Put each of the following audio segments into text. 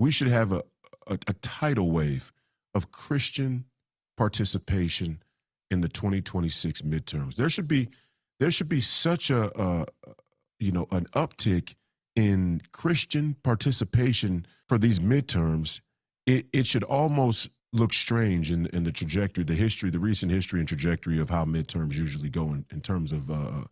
We should have a tidal wave of Christian participation in the 2026 midterms. There should be such an uptick in Christian participation for these midterms. It should almost look strange in the trajectory, the recent history and trajectory of how midterms usually go in terms of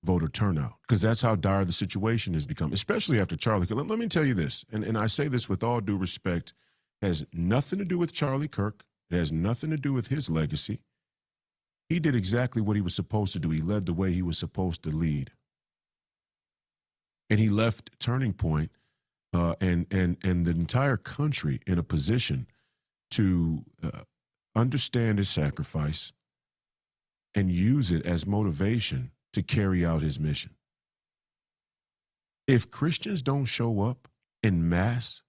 voter turnout, because that's how dire the situation has become, especially after Charlie Kirk. Let me tell you this, and I say this with all due respect, it has nothing to do with Charlie Kirk. It has nothing to do with his legacy. He did exactly what he was supposed to do. He led the way he was supposed to lead. And he left Turning Point and the entire country in a position to understand his sacrifice and use it as motivation to carry out his mission. If Christians don't show up en masse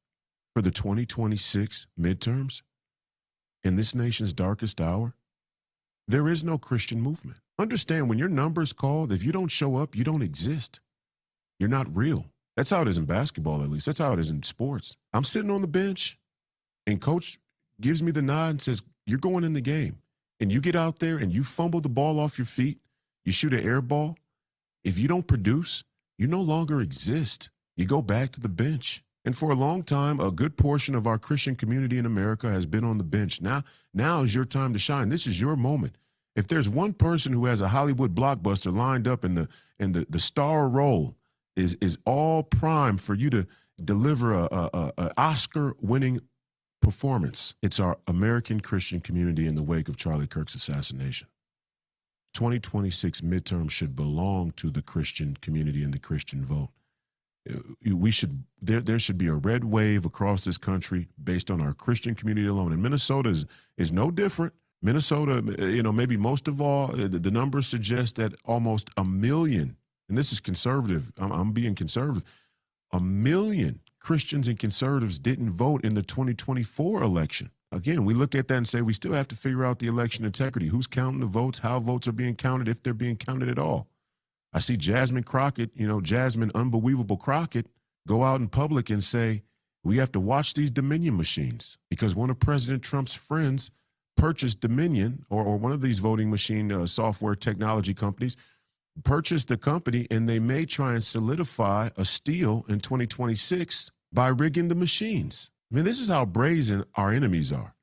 for the 2026 midterms in this nation's darkest hour, there is no Christian movement. Understand, when your number's called, if you don't show up, you don't exist. You're not real. That's how it is in basketball, at least. That's how it is in sports. I'm sitting on the bench, and coach gives me the nod and says, you're going in the game. And you get out there and you fumble the ball off your feet, you shoot an air ball. If you don't produce, you no longer exist. You go back to the bench. And for a long time, a good portion of our Christian community in America has been on the bench. Now is your time to shine. This is your moment. If there's one person who has a Hollywood blockbuster lined up and the star role is all prime for you to deliver a Oscar-winning performance, it's our American Christian community in the wake of Charlie Kirk's assassination. 2026 midterms should belong to the Christian community and the Christian vote. There should be a red wave across this country based on our Christian community alone. And Minnesota is no different. Minnesota, maybe most of all, the numbers suggest that almost 1 million, and this is conservative, I'm being conservative, 1 million Christians and conservatives didn't vote in the 2024 election. Again, we look at that and say we still have to figure out the election integrity. Who's counting the votes, how votes are being counted, if they're being counted at all. I see Jasmine Crockett, Jasmine Unbelievable Crockett, go out in public and say, we have to watch these Dominion machines because one of President Trump's friends purchased Dominion, or one of these voting machine software technology companies, purchased the company, and they may try and solidify a steal in 2026 by rigging the machines. I mean, this is how brazen our enemies are.